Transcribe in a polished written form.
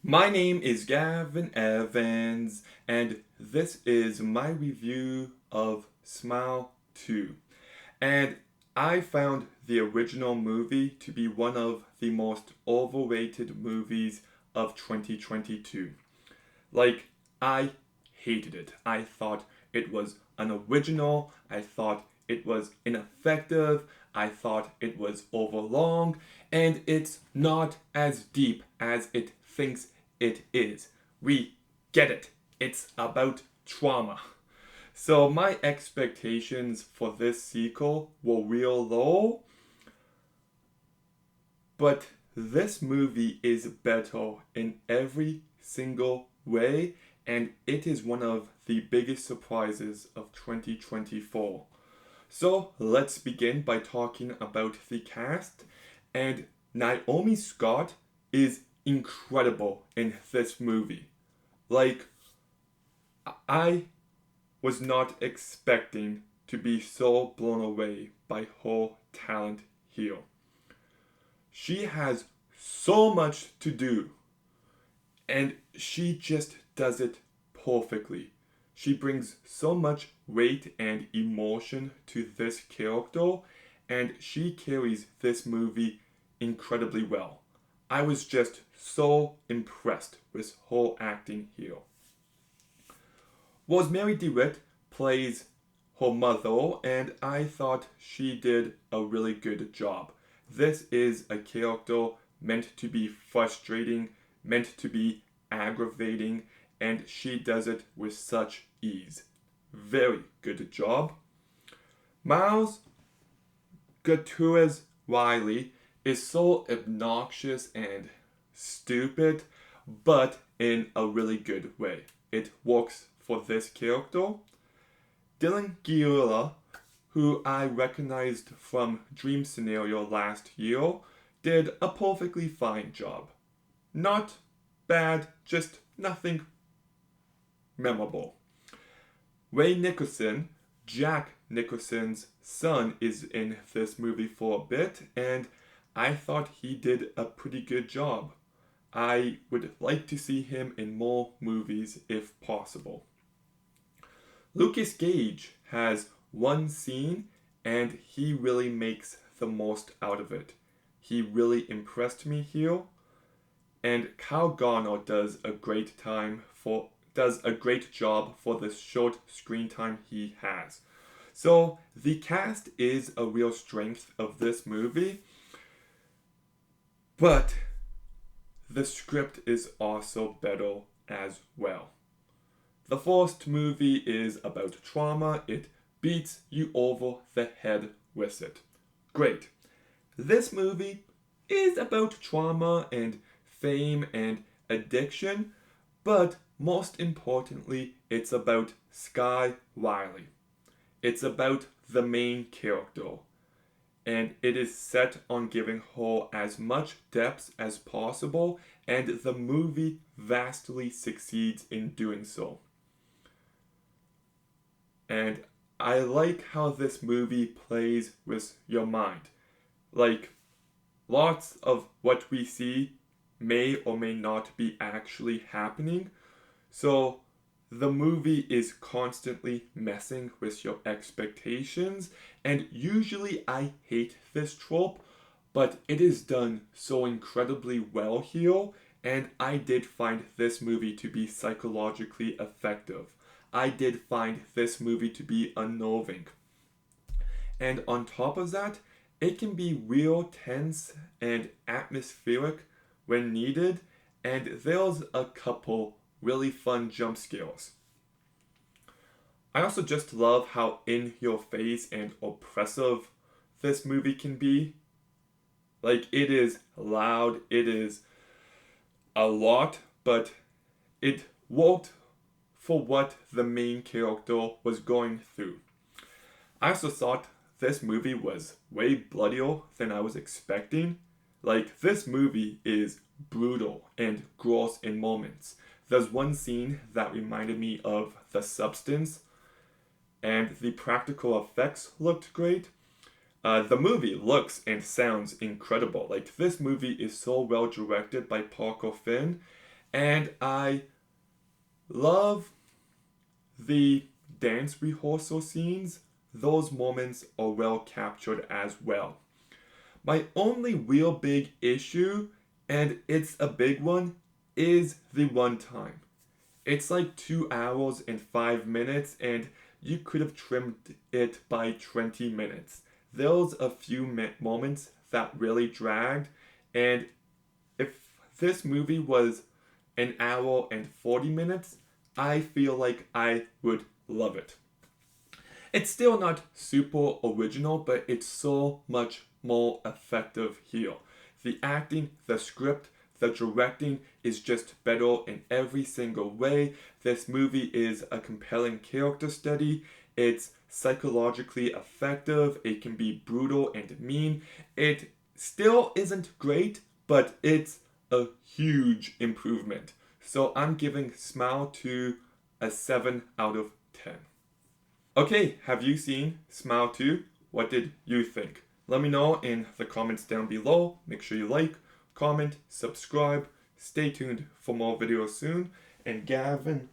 My name is Gavin Evans, and this is my review of Smile 2. And I found the original movie to be one of the most overrated movies of 2022. Like, I hated it. I thought it was unoriginal. I thought it was ineffective. I thought it was overlong. And it's not as deep as it thinks it is. We get it. It's about trauma. So my expectations for this sequel were real low, but this movie is better in every single way, and it is one of the biggest surprises of 2024. So let's begin by talking about the cast, and Naomi Scott is incredible in this movie. Like, I was not expecting to be so blown away by her talent here. She has so much to do, and she just does it perfectly. She brings so much weight and emotion to this character, and she carries this movie incredibly well. I was just so impressed with her acting here. Rosemary DeWitt plays her mother, and I thought she did a really good job. This is a character meant to be frustrating, meant to be aggravating, and she does it with such ease. Very good job. Miles Gutierrez-Riley is so obnoxious and stupid, but in a really good way. It works for this character. Dylan Giola, who I recognized from Dream Scenario last year, did a perfectly fine job. Not bad, just nothing memorable. Ray Nicholson, Jack Nicholson's son, is in this movie for a bit, and I thought he did a pretty good job. I would like to see him in more movies if possible. Lucas Gage has one scene and he really makes the most out of it. He really impressed me here, and Kyle Garner does a great job for the short screen time he has. So the cast is a real strength of this movie, but the script is also better as well. The first movie is about trauma. It beats you over the head with it. Great. This movie is about trauma and fame and addiction, but most importantly, it's about Sky Riley. It's about the main character, and it is set on giving her as much depth as possible, and the movie vastly succeeds in doing so. And I like how this movie plays with your mind. Like, lots of what we see may or may not be actually happening. So, the movie is constantly messing with your expectations. And usually I hate this trope, but it is done so incredibly well here. And I did find this movie to be psychologically effective. I did find this movie to be unnerving. And on top of that, it can be real tense and atmospheric when needed, and there's a couple really fun jump scares. I also just love how in your face and oppressive this movie can be. Like, it is loud, it is a lot, but it worked for what the main character was going through. I also thought this movie was way bloodier than I was expecting. Like, this movie is brutal and gross in moments. There's one scene that reminded me of The Substance, and the practical effects looked great. The movie looks and sounds incredible. Like, this movie is so well directed by Parker Finn, And I love the dance rehearsal scenes. Those moments are well captured as well. My only real big issue, and it's a big one, is the runtime. It's like 2 hours and 5 minutes, and you could have trimmed it by 20 minutes. There was a few moments that really dragged, and if this movie was an hour and 40 minutes, I feel like I would love it. It's still not super original, but it's so much more effective here. The acting, the script, the directing is just better in every single way. This movie is a compelling character study. It's psychologically effective. It can be brutal and mean. It still isn't great, but it's a huge improvement. So I'm giving Smile 2 a 7 out of 10. Okay, have you seen Smile 2? What did you think? Let me know in the comments down below. Make sure you like, comment, subscribe. Stay tuned for more videos soon. And Gavin,